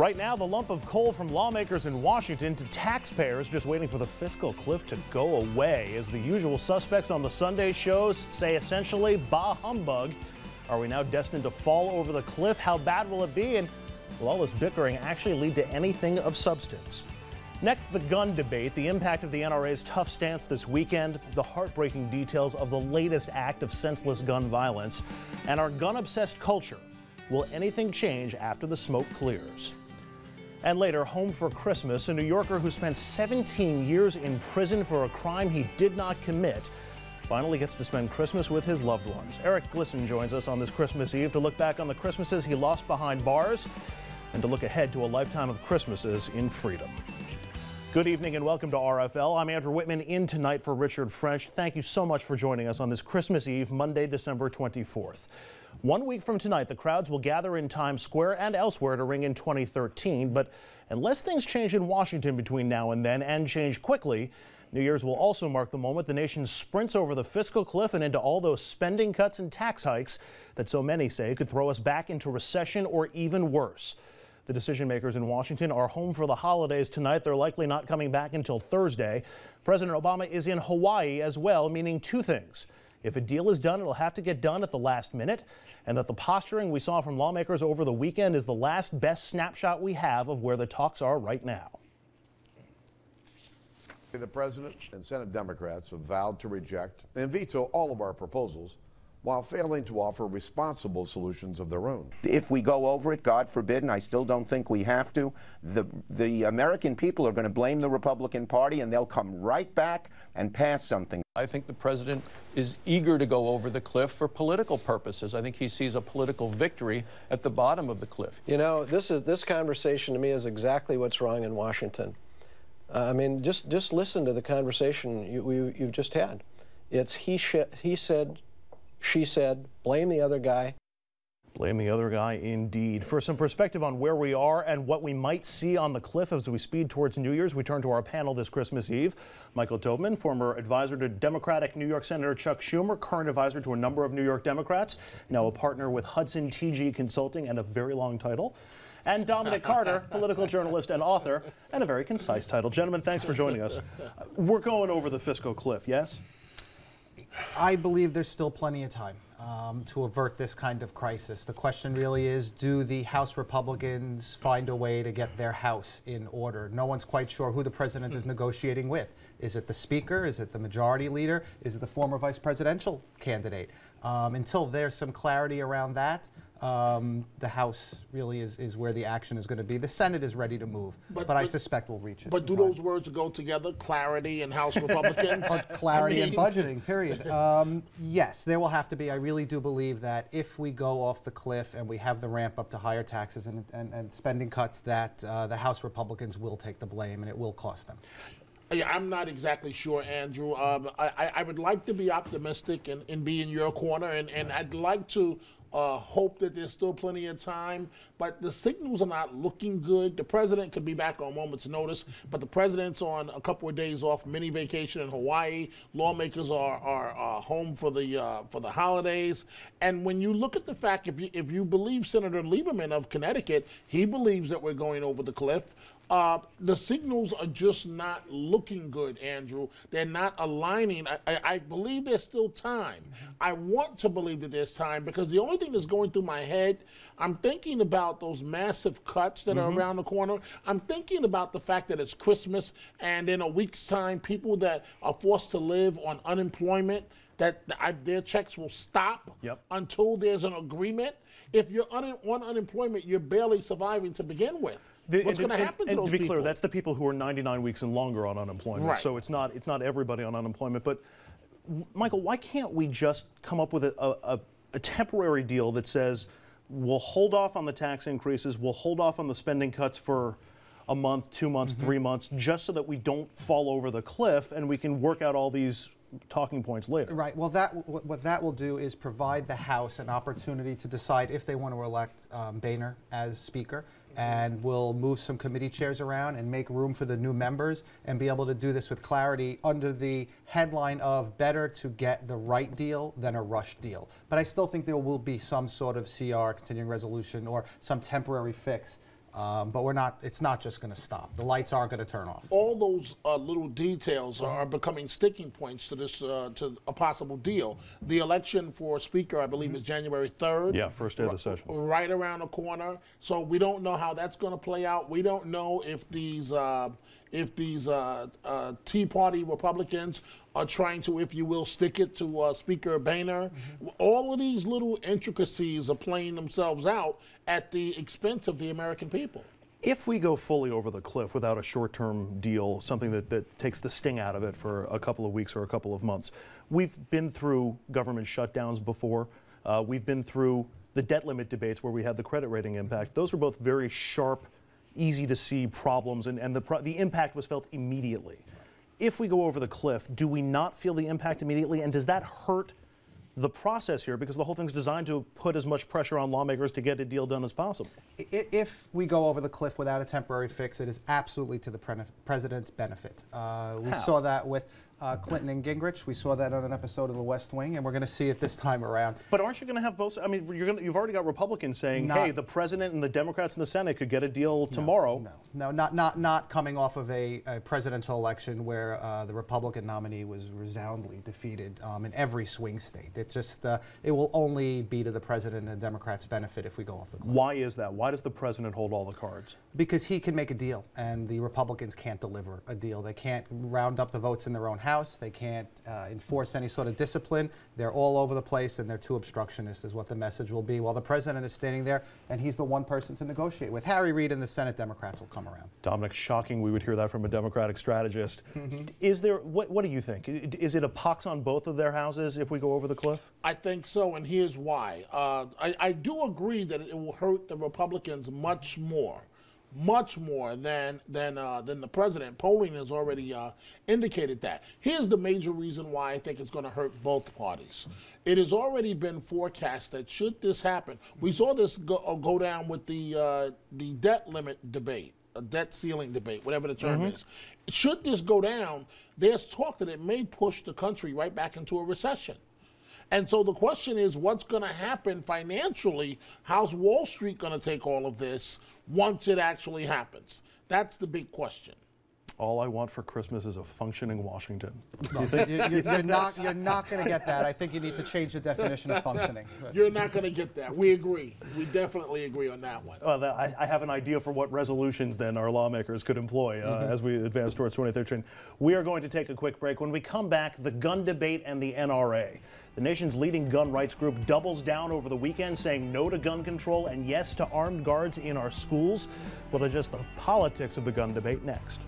Right now, the lump of coal from lawmakers in Washington to taxpayers just waiting for the fiscal cliff to go away. As the usual suspects on the Sunday shows say essentially, bah humbug. Are we now destined to fall over the cliff? How bad will it be? And will all this bickering actually lead to anything of substance? Next, the gun debate, the impact of the NRA's tough stance this weekend, the heartbreaking details of the latest act of senseless gun violence, and our gun-obsessed culture. Will anything change after the smoke clears? And later, home for Christmas, a New Yorker who spent 17 years in prison for a crime he did not commit finally gets to spend Christmas with his loved ones. Eric Glisson joins us on this Christmas Eve to look back on the Christmases he lost behind bars and to look ahead to a lifetime of Christmases in freedom. Good evening and welcome to RFL. I'm Andrew Whitman in tonight for Richard French. Thank you so much for joining us on this Christmas Eve, Monday, December 24th. 1 week from tonight, the crowds will gather in Times Square and elsewhere to ring in 2013. But unless things change in Washington between now and then, and change quickly, New Year's will also mark the moment the nation sprints over the fiscal cliff and into all those spending cuts and tax hikes that so many say could throw us back into recession or even worse. The decision makers in Washington are home for the holidays tonight. They're likely not coming back until Thursday. President Obama is in Hawaii as well, meaning two things. If a deal is done, it'll have to get done at the last minute, and that the posturing we saw from lawmakers over the weekend is the last best snapshot we have of where the talks are right now. The President and Senate Democrats have vowed to reject and veto all of our proposals while failing to offer responsible solutions of their own. If we go over it, God forbid, and I still don't think we have to, the American people are going to blame the Republican Party, and they'll come right back and pass something. I think the president is eager to go over the cliff for political purposes. I think he sees a political victory at the bottom of the cliff. You know, this conversation to me is exactly what's wrong in Washington. I mean, just listen to the conversation you've just had. It's he said, she said, blame the other guy. Blame the other guy, indeed. For some perspective on where we are and what we might see on the cliff as we speed towards New Year's, we turn to our panel this Christmas Eve. Michael Tobman, former advisor to Democratic New York Senator Chuck Schumer, current advisor to a number of New York Democrats, now a partner with Hudson TG Consulting and a very long title. And Dominic Carter, political journalist and author, and a very concise title. Gentlemen, thanks for joining us. We're going over the fiscal cliff, yes? I believe there's still plenty of time to avert this kind of crisis. The question really is, do the House Republicans find a way to get their House in order? No one's quite sure who the president is negotiating with. Is it the Speaker? Is it the Majority Leader? Is it the former vice presidential candidate? Until there's some clarity around that, the House really is where the action is going to be. The Senate is ready to move, but I suspect we'll reach it. But do those words go together, clarity and House Republicans? Clarity and budgeting, period. Yes, there will have to be. I really do believe that if we go off the cliff and we have the ramp up to higher taxes and spending cuts, that the House Republicans will take the blame and it will cost them. Yeah, I'm not exactly sure, Andrew. I would like to be optimistic and be in your corner, and I'd like to hope that there's still plenty of time, but the signals are not looking good. The president could be back on a moment's notice, but the president's on a couple of days off, mini vacation in Hawaii. Lawmakers are home for the holidays. And when you look at the fact, if you believe Senator Lieberman of Connecticut, he believes that we're going over the cliff. The signals are just not looking good, Andrew. They're not aligning. I believe there's still time. I want to believe that there's time because the only thing that's going through my head, I'm thinking about those massive cuts that are around the corner. I'm thinking about the fact that it's Christmas and in a week's time, people that are forced to live on unemployment, that their checks will stop until there's an agreement. If you're on unemployment, you're barely surviving to begin with. What's going to happen to those people? To be clear, that's the people who are 99 weeks and longer on unemployment. Right. So it's not everybody on unemployment. But Michael, why can't we just come up with a temporary deal that says we'll hold off on the tax increases, we'll hold off on the spending cuts for a month, 2 months, 3 months, just so that we don't fall over the cliff and we can work out all these talking points later. Right. Well, what that will do is provide the House an opportunity to decide if they want to elect Boehner as Speaker, and we'll move some committee chairs around and make room for the new members and be able to do this with clarity under the headline of better to get the right deal than a rush deal. But I still think there will be some sort of CR, continuing resolution, or some temporary fix But it's not just going to stop. The lights aren't going to turn off. All those little details are becoming sticking points to this, to a possible deal. The election for Speaker, I believe, is January 3rd. Yeah, first day of the session. Right around the corner. So we don't know how that's going to play out. We don't know if these Tea Party Republicans are trying to, if you will, stick it to Speaker Boehner. All of these little intricacies are playing themselves out at the expense of the American people. If we go fully over the cliff without a short-term deal, something that takes the sting out of it for a couple of weeks or a couple of months, we've been through government shutdowns before. We've been through the debt limit debates where we had the credit rating impact. Those were both very sharp, easy to see problems, and the impact was felt immediately. If we go over the cliff, do we not feel the impact immediately, and does that hurt the process here, because the whole thing's designed to put as much pressure on lawmakers to get a deal done as possible? If we go over the cliff without a temporary fix, it is absolutely to the president's benefit. We saw that with Clinton and Gingrich. We saw that on an episode of The West Wing, and we're going to see it this time around. But aren't you going to have both? I mean, you've already got Republicans saying, hey, the president and the Democrats in the Senate could get a deal tomorrow. No, not coming off of a presidential election where the Republican nominee was resoundingly defeated in every swing state. It just it will only be to the president and the Democrats' benefit if we go off the cliff. Why is that? Why does the president hold all the cards? Because he can make a deal, and the Republicans can't deliver a deal. They can't round up the votes in their own house. They can't enforce any sort of discipline. They're all over the place, and they're too obstructionist is what the message will be, while the president is standing there, and he's the one person to negotiate with. Harry Reid and the Senate Democrats will come around. Dominic, shocking we would hear that from a Democratic strategist. Is there, what do you think? Is it a pox on both of their houses if we go over the cliff? I think so, and here's why. I do agree that it will hurt the Republicans much more than the president. Polling has already indicated that. Here's the major reason why I think it's going to hurt both parties. It has already been forecast that should this happen, we saw this go down with the debt limit debate, a debt ceiling debate, whatever the term is. Should this go down, there's talk that it may push the country right back into a recession. And so the question is, what's going to happen financially? How's Wall Street going to take all of this once it actually happens? That's the big question. All I want for Christmas is a functioning Washington. You're not going to get that. I think you need to change the definition of functioning. You're not going to get that. We agree. We definitely agree on that one. I have an idea for what resolutions then our lawmakers could employ as we advance towards 2013. We are going to take a quick break. When we come back, the gun debate and the NRA. The nation's leading gun rights group doubles down over the weekend, saying no to gun control and yes to armed guards in our schools. We'll digest the politics of the gun debate next.